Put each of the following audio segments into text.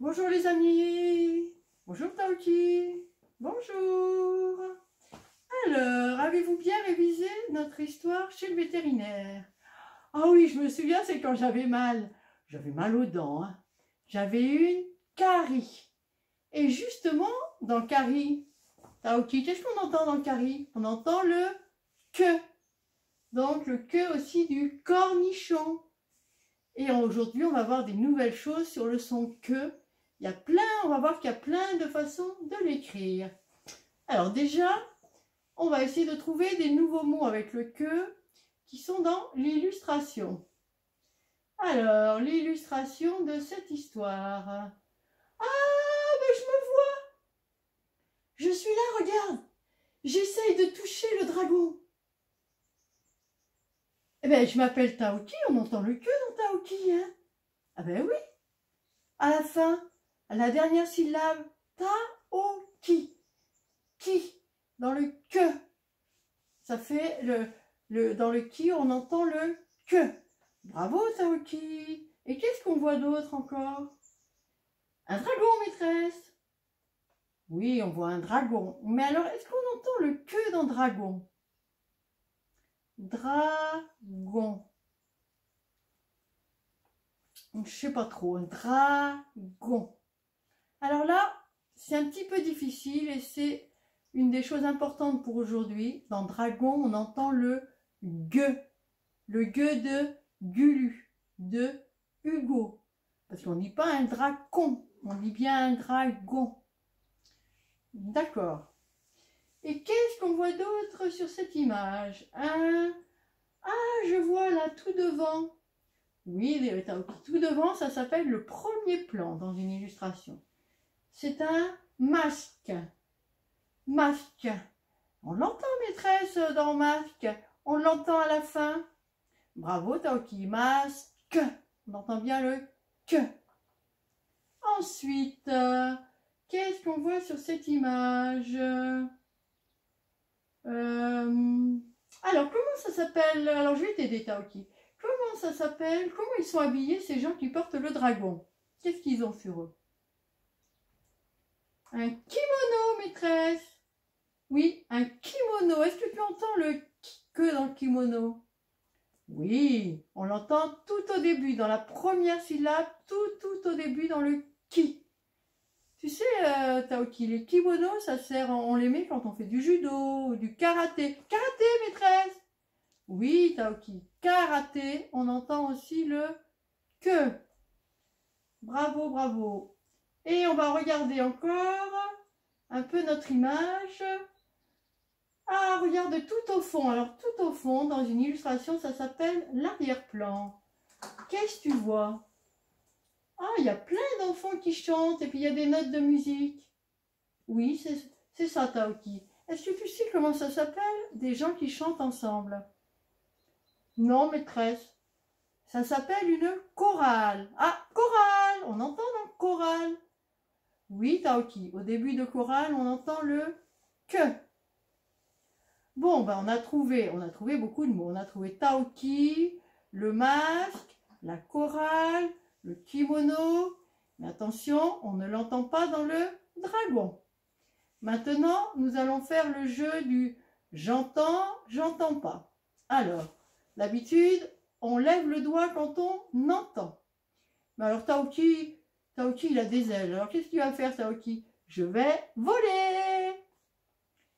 Bonjour les amis, bonjour Taoki, bonjour. Alors, avez-vous bien révisé notre histoire chez le vétérinaire? Ah oui, je me souviens, c'est quand j'avais mal. J'avais mal aux dents, hein. J'avais une carie. Et justement, dans carie, Taoki, qu'est-ce qu'on entend dans carie? On entend le que. Donc le que aussi du cornichon. Et aujourd'hui, on va voir des nouvelles choses sur le son que. On va voir qu'il y a plein de façons de l'écrire. Alors déjà, on va essayer de trouver des nouveaux mots avec le que qui sont dans l'illustration. Alors, l'illustration de cette histoire. Ah, mais je me vois! Je suis là, regarde! J'essaye de toucher le dragon. Eh bien, je m'appelle Taoki, on entend le que dans Taoki, hein? Ah ben oui! À la fin, à la dernière syllabe, Taoki. Qui, dans le que. Ça fait dans le qui, on entend le que. Bravo, Taoki. Et qu'est-ce qu'on voit d'autre encore? Un dragon, maîtresse. Oui, on voit un dragon. Mais alors, est-ce qu'on entend le que dans dragon? Dragon. Je sais pas trop. Un dragon. Alors là, c'est un petit peu difficile et c'est une des choses importantes pour aujourd'hui. Dans dragon, on entend le gueux. Le gueux de Gulu, de Hugo. Parce qu'on ne dit pas un dracon, on dit bien un dragon. D'accord. Et qu'est-ce qu'on voit d'autre sur cette image? Ah, je vois là tout devant. Oui, tout devant, ça s'appelle le premier plan dans une illustration. C'est un masque. Masque. On l'entend, maîtresse, dans masque. On l'entend à la fin. Bravo, Taoki. Masque. On entend bien le que. Ensuite, qu'est-ce qu'on voit sur cette image? Alors, comment ça s'appelle? Alors, je vais t'aider, Taoki. Comment ça s'appelle? Comment ils sont habillés, ces gens qui portent le dragon? Qu'est-ce qu'ils ont sur eux? Un kimono, maîtresse. Oui, un kimono. Est-ce que tu entends le que dans le kimono? Oui, on l'entend tout au début, dans la première syllabe, tout au début dans le ki. Tu sais, Taoki, les kimonos, ça sert, on les met quand on fait du judo ou du karaté. Karaté, maîtresse! Oui, Taoki, karaté, on entend aussi le que. Bravo, bravo. Et on va regarder encore un peu notre image. Ah, regarde, tout au fond. Alors, tout au fond, dans une illustration, ça s'appelle l'arrière-plan. Qu'est-ce que tu vois? Ah, il y a plein d'enfants qui chantent et puis il y a des notes de musique. Oui, c'est ça, Taoki. Est-ce que tu sais comment ça s'appelle? Des gens qui chantent ensemble. Non, maîtresse. Ça s'appelle une chorale. Ah, chorale! On entend dans chorale. Oui, Taoki. Au début de chorale, on entend le que. Bon, ben on a trouvé beaucoup de mots. On a trouvé Taoki, le masque, la chorale, le kimono. Mais attention, on ne l'entend pas dans le dragon. Maintenant, nous allons faire le jeu du j'entends, j'entends pas. Alors, d'habitude, on lève le doigt quand on entend. Mais alors Taoki, il a des ailes. Alors qu'est-ce qu'il va faire, Taoki? Je vais voler.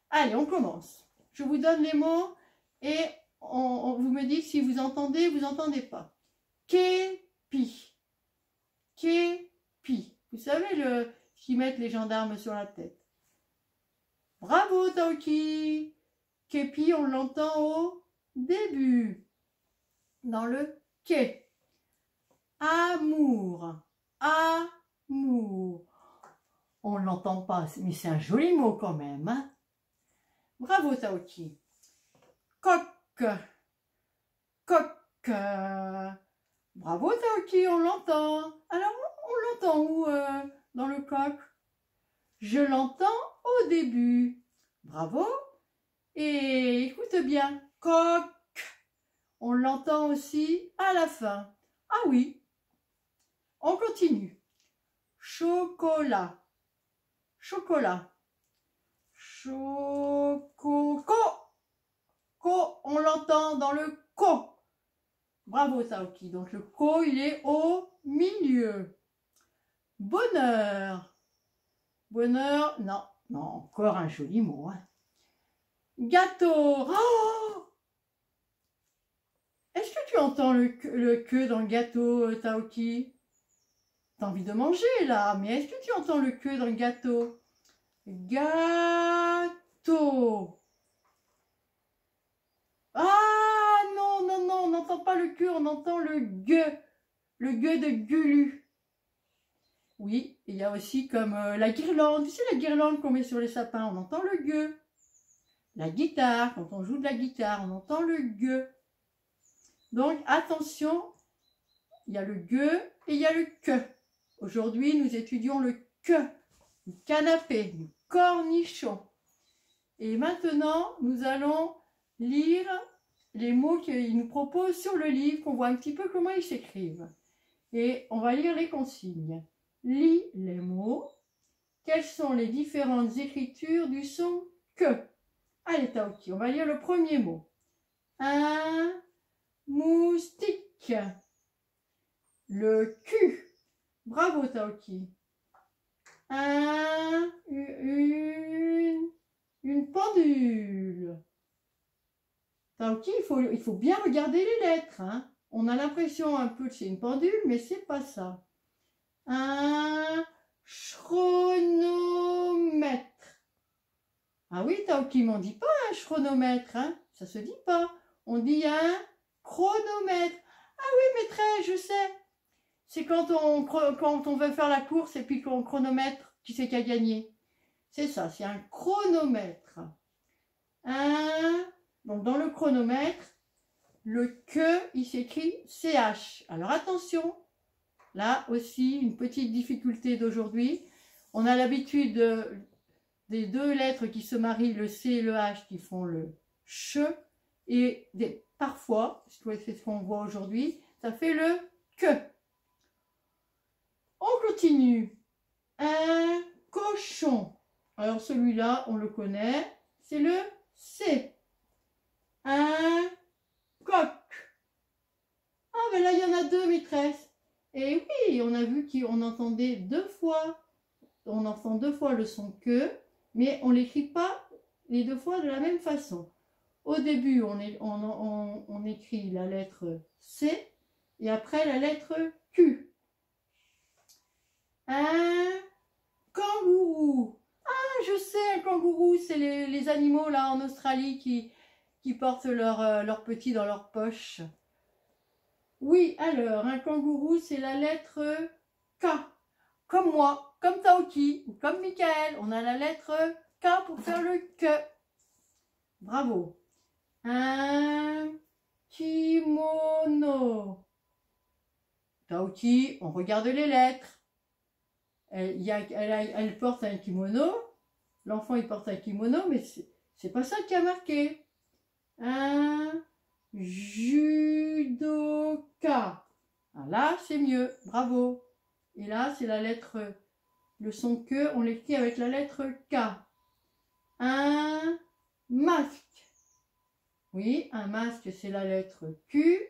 Allez, on commence. Je vous donne les mots et vous me dites si vous entendez ou vous n'entendez pas. Képi. Képi. Vous savez ce qu'ils mettent les gendarmes sur la tête. Bravo, Taoki. Képi, on l'entend au début. Dans le ké. Amour. Amour. On ne l'entend pas, mais c'est un joli mot quand même, hein? Bravo, Taoki. Coq. Coq. Bravo, Taoki, on l'entend. Alors, on l'entend où dans le coq? Je l'entends au début. Bravo. Et écoute bien. Coq. On l'entend aussi à la fin. Ah oui. On continue. chocolat, chocolat, ko, on l'entend dans le ko. Bravo Taoki, donc le ko il est au milieu. Bonheur, bonheur, non, non, encore un joli mot. Hein. Gâteau, oh, est-ce que tu entends le que dans le gâteau, Taoki? T'as envie de manger là, mais est-ce que tu entends le que dans le gâteau? Gâteau. Ah non, non, non, on n'entend pas le que, on entend le gueux de Gulu. Oui, il y a aussi comme la guirlande, tu sais la guirlande qu'on met sur les sapins, on entend le gueux. La guitare, quand on joue de la guitare, on entend le gueux. Donc attention, il y a le gueux et il y a le que. Aujourd'hui, nous étudions le que, du canapé, du cornichon. Et maintenant, nous allons lire les mots qu'il nous propose sur le livre, qu'on voit un petit peu comment ils s'écrivent. Et on va lire les consignes. Lis les mots. Quelles sont les différentes écritures du son que? Allez, Taoki, on va lire le premier mot. Un moustique. Le cul. Bravo, Taoki. Une pendule. Taoki, il faut bien regarder les lettres. Hein. On a l'impression un peu que c'est une pendule, mais c'est pas ça. Un chronomètre. Ah oui, Taoki, mais on dit pas un chronomètre. Hein. Ça se dit pas. On dit un chronomètre. Ah oui, maîtresse, je sais. C'est quand on veut faire la course et puis qu'on chronomètre qui c'est qui a gagné. C'est ça, c'est un chronomètre. Donc dans le chronomètre, le que, il s'écrit CH. Alors attention, là aussi, une petite difficulté d'aujourd'hui. On a l'habitude des deux lettres qui se marient, le C et le H, qui font le CH. Et parfois, c'est ce qu'on voit aujourd'hui, ça fait le que. On continue. Un cochon. Alors celui-là, on le connaît. C'est le C. Un coq. Ah ben là, il y en a deux, maîtresse. Et oui, on a vu qu'on entendait deux fois. On entend deux fois le son que, mais on ne l'écrit pas les deux fois de la même façon. Au début, on écrit la lettre C et après la lettre Q. Un kangourou. Ah, je sais, un kangourou, c'est les animaux là en Australie qui portent leurs petits dans leur poche. Oui, alors, un kangourou, c'est la lettre K. Comme moi, comme Taoki ou comme Michael, on a la lettre K pour faire le que. Bravo. Un kimono. Taoki, on regarde les lettres. Elle porte un kimono. L'enfant, il porte un kimono, mais c'est pas ça qui a marqué. Un judoka. Ah là, c'est mieux. Bravo. Et là, c'est la lettre, le son que, on l'écrit avec la lettre K. Un masque. Oui, un masque, c'est la lettre Q.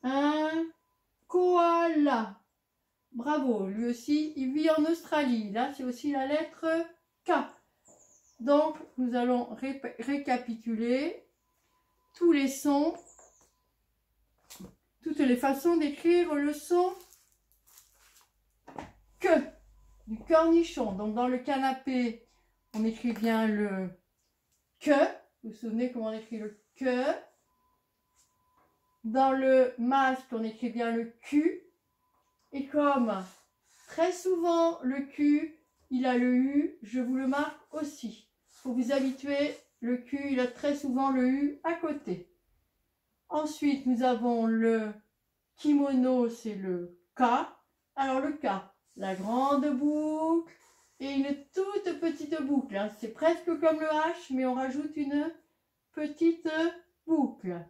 Un koala. Bravo, lui aussi, il vit en Australie. Là, c'est aussi la lettre K. Donc, nous allons récapituler tous les sons, toutes les façons d'écrire le son que du cornichon. Donc, dans le canapé, on écrit bien le que. Vous vous souvenez comment on écrit le que? Dans le masque, on écrit bien le Q. Et comme très souvent le Q, il a le U, je vous le marque aussi. Il faut vous habituer, le Q, il a très souvent le U à côté. Ensuite, nous avons le kimono, c'est le K. Alors le K, la grande boucle et une toute petite boucle. Hein. C'est presque comme le H, mais on rajoute une petite boucle.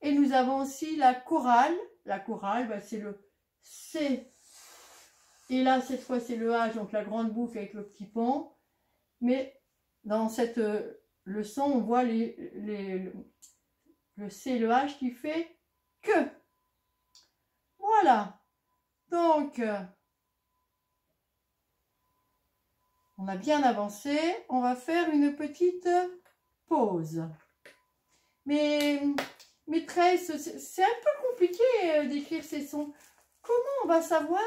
Et nous avons aussi la chorale. La chorale, ben, c'est le C Et là, cette fois, c'est le H, donc la grande boucle avec le petit pont. Mais dans cette leçon, on voit le C et le H qui fait que. Voilà. Donc, on a bien avancé. On va faire une petite pause. Mais, maîtresse, c'est un peu compliqué d'écrire ces sons. Comment on va savoir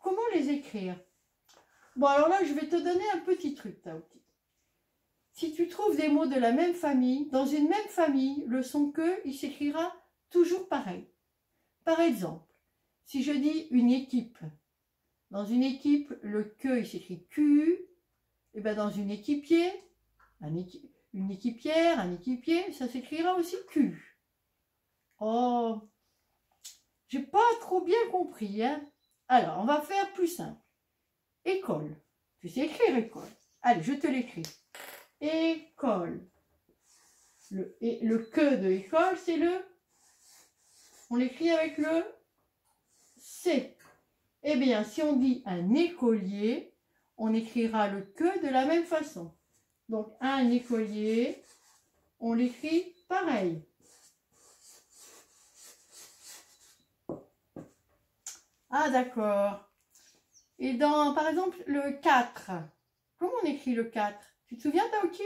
comment les écrire? Bon, alors là, je vais te donner un petit truc, Taouki. Si tu trouves des mots de la même famille, dans une même famille, le son que, il s'écrira toujours pareil. Par exemple, si je dis une équipe, dans une équipe, le que, il s'écrit Q, et bien dans une équipier, une équipière, un équipier, ça s'écrira aussi Q. Oh, j'ai pas trop bien compris, hein. Alors, on va faire plus simple. École. Tu sais écrire école. Allez, je te l'écris. École. Le que de école, c'est on l'écrit avec le C. Eh bien, si on dit un écolier, on écrira le que de la même façon. Donc, un écolier, on l'écrit pareil. Ah, d'accord. Et par exemple, le 4. Comment on écrit le 4? Tu te souviens, Taouki?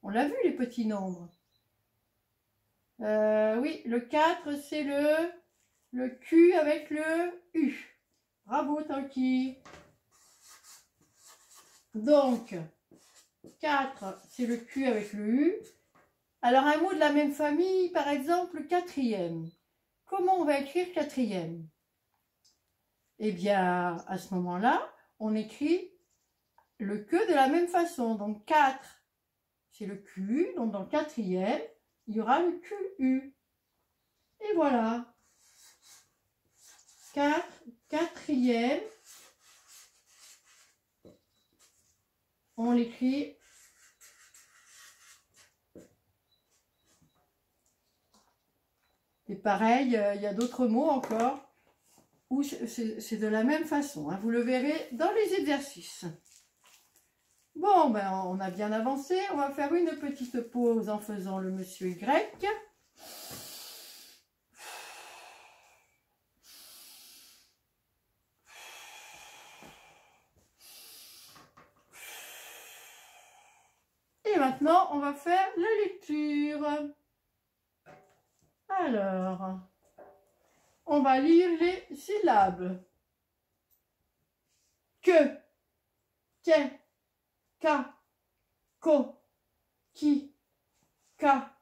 On l'a vu, les petits nombres. Oui, le 4, c'est le Q avec le U. Bravo, Taouki. Donc, 4, c'est le Q avec le U. Alors, un mot de la même famille, par exemple, quatrième. Comment on va écrire quatrième? Eh bien, à ce moment-là, on écrit le que de la même façon. Donc, 4, c'est le Q. Donc, dans le quatrième, il y aura le QU. Et voilà. 4, quatrième. On l'écrit. Et pareil, il y a d'autres mots encore où c'est de la même façon. Hein. Vous le verrez dans les exercices. Bon, ben, on a bien avancé. On va faire une petite pause en faisant le monsieur Y. Et maintenant, on va faire la lecture. Alors, on va lire les syllabes. Que, que, ka, ko, ki, ka,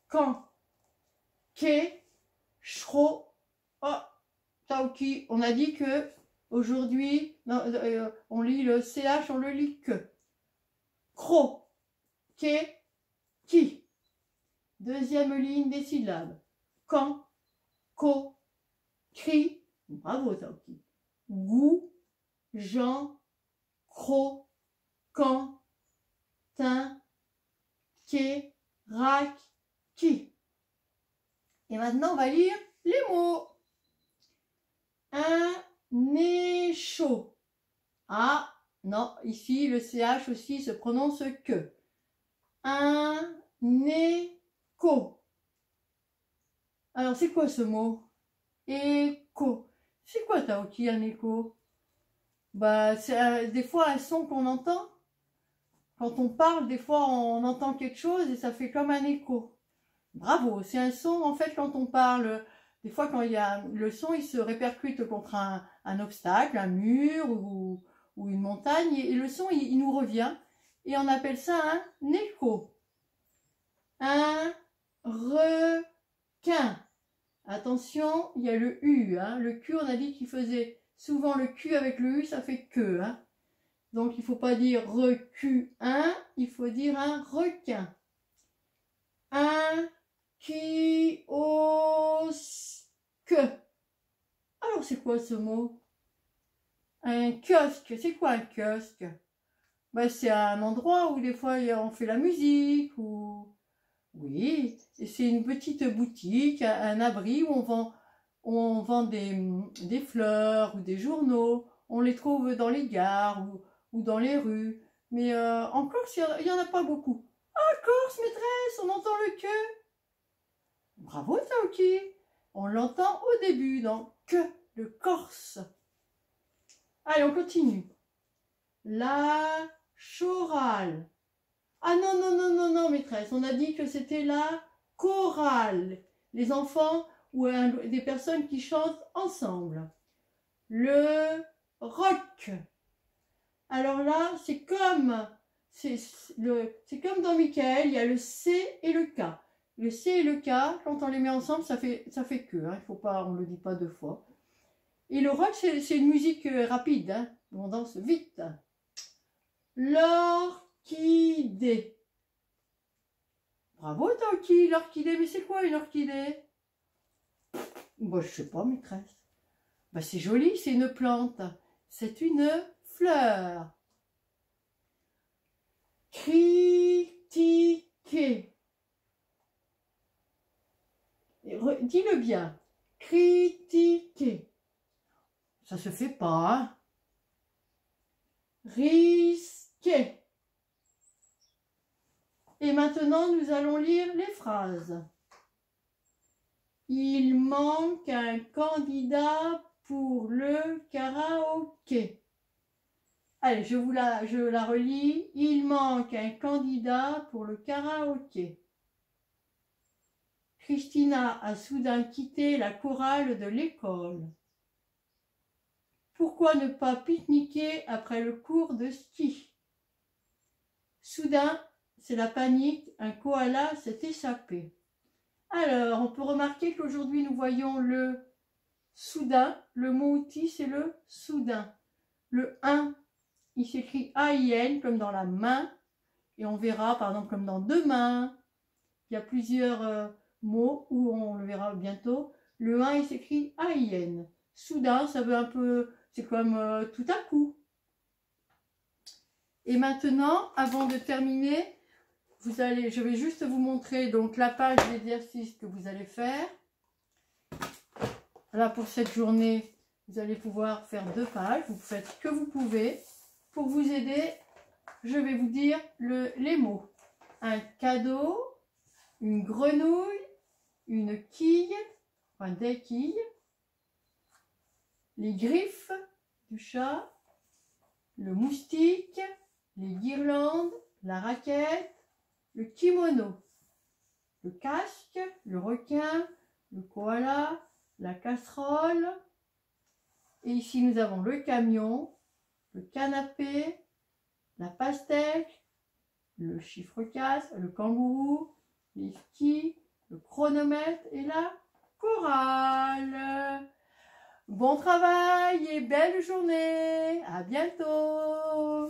quand, ke, shro, oh, taoki. On a dit que aujourd'hui, on lit le CH, on le lit que. Cro, ke, ki. Deuxième ligne des syllabes. Quand, ko, cri. Bravo, Taoki. Gou, Jean, cro, quand, tin, ke, rac, qui. Et maintenant, on va lire les mots. Un écho. Ah, non, ici, le CH aussi se prononce que. Un écho. Alors, c'est quoi ce mot? Écho. C'est quoi, Taoki, un écho? Bah, c'est des fois un son qu'on entend. Quand on parle, des fois, on entend quelque chose et ça fait comme un écho. Bravo, c'est un son, en fait, quand on parle, des fois, quand il y a le son, il se répercute contre un obstacle, un mur ou une montagne, et le son, il nous revient, et on appelle ça un écho. Un requin. Attention, il y a le U, hein. Le Q, on a dit qu'il faisait souvent le Q avec le U, ça fait que, hein. Donc, il ne faut pas dire recu-un, il faut dire un requin. Un kiosque. Alors, c'est quoi ce mot? Un kiosque. C'est quoi un kiosque? Ben, c'est un endroit où des fois on fait la musique ou... Oui, et c'est une petite boutique, un abri où on vend on vend des fleurs ou des journaux. On les trouve dans les gares ou dans les rues. Mais en Corse, il n'y en a pas beaucoup. Ah, Corse, maîtresse, on entend le que. Bravo, Taoki. On l'entend au début dans que, le Corse. Allez, on continue. La chorale. Ah non, non, non, non, non, maîtresse. On a dit que c'était la chorale. Les enfants ou des personnes qui chantent ensemble. Le rock. Alors là, c'est comme dans Michael, il y a le C et le K. Le C et le K, quand on les met ensemble, ça fait que. Hein, il faut pas, on le dit pas deux fois. Et le rock, c'est une musique rapide. Hein, on danse vite. L'orchidée. Bravo, Taoki, l'orchidée. Mais c'est quoi une orchidée? Bah, je sais pas, maîtresse. Bah, c'est joli, c'est une plante. C'est une fleur. Critiquer. Dis-le bien. Critiquer. Ça se fait pas, hein? Risquer. Et maintenant, nous allons lire les phrases. Il manque un candidat pour le karaoké. Allez, je la relis. Il manque un candidat pour le karaoké. Christina a soudain quitté la chorale de l'école. Pourquoi ne pas pique-niquer après le cours de ski? Soudain, c'est la panique, un koala s'est échappé. Alors, on peut remarquer qu'aujourd'hui, nous voyons le soudain. Le mot outil, c'est le soudain. Le 1, il s'écrit A-I-N, comme dans la main. Et on verra, par exemple, comme dans demain. Il y a plusieurs mots où on le verra bientôt. Le 1, il s'écrit A-I-N. Soudain, ça veut un peu... C'est comme tout à coup. Et maintenant, avant de terminer, je vais juste vous montrer donc la page d'exercice que vous allez faire. Là, pour cette journée, vous allez pouvoir faire 2 pages. Vous faites ce que vous pouvez. Pour vous aider, je vais vous dire les mots. Un cadeau, une grenouille, une quille, enfin des quilles, les griffes du chat, le moustique, les guirlandes, la raquette, le kimono, le casque, le requin, le koala, la casserole. Et ici, nous avons le camion, le canapé, la pastèque, le chiffre 4, le kangourou, les skis, le chronomètre et la chorale. Bon travail et belle journée. À bientôt.